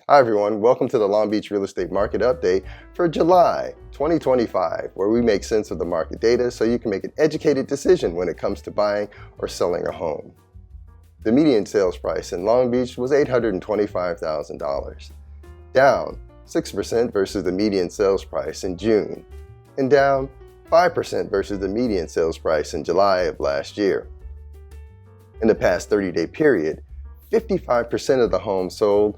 Hi everyone, welcome to the Long Beach Real Estate Market Update for July 2025, where we make sense of the market data so you can make an educated decision when it comes to buying or selling a home. The median sales price in Long Beach was $825,000, down 6% versus the median sales price in June, and down 5% versus the median sales price in July of last year. In the past 30-day period, 55% of the homes sold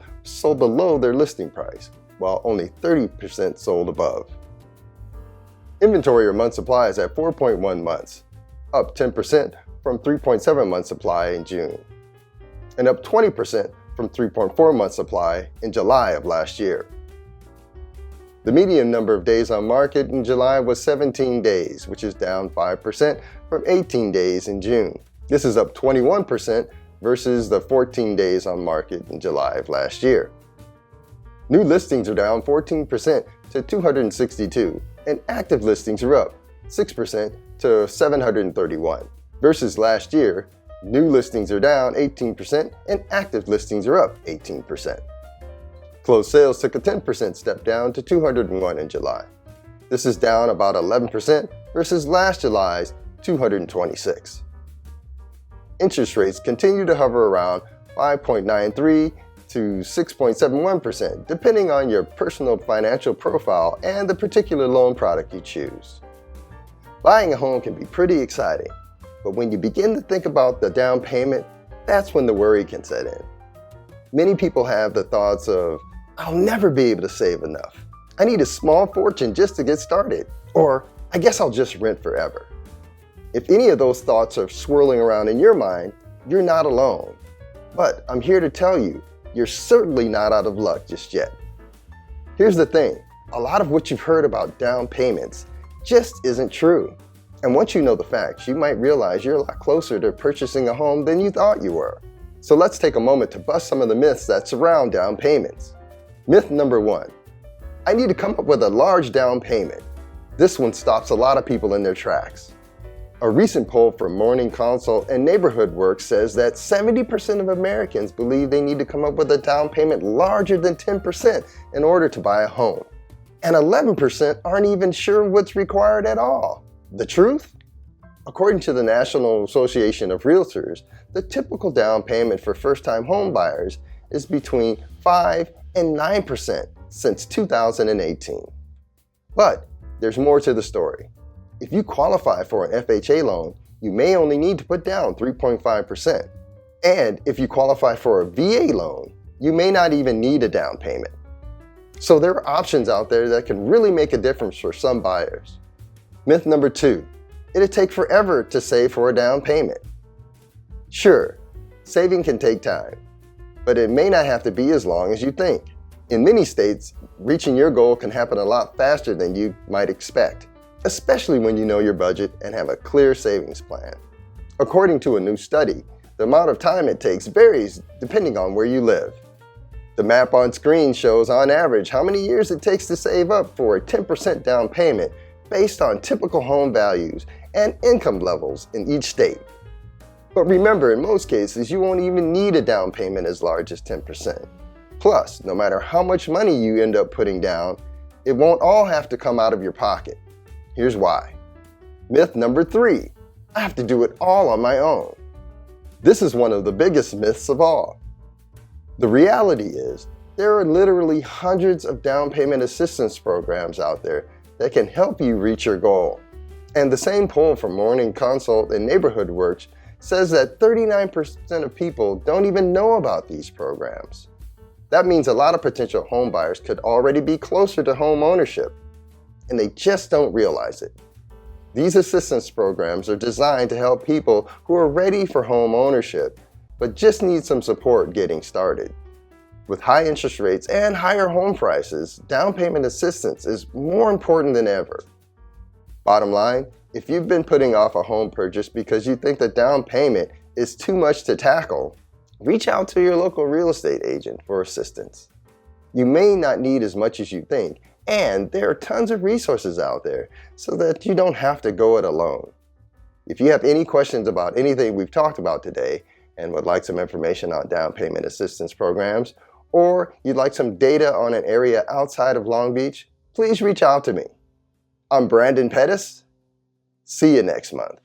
below their listing price, while only 30% sold above. Inventory or month supply is at 4.1 months, up 10% from 3.7 month supply in June, and up 20% from 3.4 month supply in July of last year. The median number of days on market in July was 17 days, which is down 5% from 18 days in June. This is up 21% versus the 14 days on market in July of last year. New listings are down 14% to 262, and active listings are up 6% to 731. Versus last year, new listings are down 18% and active listings are up 18%. Closed sales took a 10% step down to 201 in July. This is down about 11% versus last July's 226. Interest rates continue to hover around 5.93 to 6.71%, depending on your personal financial profile and the particular loan product you choose. Buying a home can be pretty exciting, but when you begin to think about the down payment, that's when the worry can set in. Many people have the thoughts of, I'll never be able to save enough. I need a small fortune just to get started, or I guess I'll just rent forever. If any of those thoughts are swirling around in your mind, you're not alone. But I'm here to tell you, you're certainly not out of luck just yet. Here's the thing, a lot of what you've heard about down payments just isn't true. And once you know the facts, you might realize you're a lot closer to purchasing a home than you thought you were. So let's take a moment to bust some of the myths that surround down payments. Myth number 1, I need to come up with a large down payment. This one stops a lot of people in their tracks. A recent poll from Morning Consult and Neighborhood Work says that 70% of Americans believe they need to come up with a down payment larger than 10% in order to buy a home. And 11% aren't even sure what's required at all. The truth? According to the National Association of Realtors, the typical down payment for first-time home buyers is between 5 and 9% since 2018. But there's more to the story. If you qualify for an FHA loan, you may only need to put down 3.5%. And if you qualify for a VA loan, you may not even need a down payment. So there are options out there that can really make a difference for some buyers. Myth number 2, it'll take forever to save for a down payment. Sure, saving can take time, but it may not have to be as long as you think. In many states, reaching your goal can happen a lot faster than you might expect, especially when you know your budget and have a clear savings plan. According to a new study, the amount of time it takes varies depending on where you live. The map on screen shows on average how many years it takes to save up for a 10% down payment based on typical home values and income levels in each state. But remember, in most cases, you won't even need a down payment as large as 10%. Plus, no matter how much money you end up putting down, it won't all have to come out of your pocket. Here's why. Myth number 3, I have to do it all on my own. This is one of the biggest myths of all. The reality is, there are literally hundreds of down payment assistance programs out there that can help you reach your goal. And the same poll from Morning Consult and Neighborhood Works says that 39% of people don't even know about these programs. That means a lot of potential home buyers could already be closer to home ownership, and they just don't realize it. These assistance programs are designed to help people who are ready for home ownership, but just need some support getting started. With high interest rates and higher home prices, down payment assistance is more important than ever. Bottom line, if you've been putting off a home purchase because you think the down payment is too much to tackle, reach out to your local real estate agent for assistance. You may not need as much as you think, and there are tons of resources out there so that you don't have to go it alone. If you have any questions about anything we've talked about today and would like some information on down payment assistance programs, or you'd like some data on an area outside of Long Beach, please reach out to me. I'm Brandon Pettis. See you next month.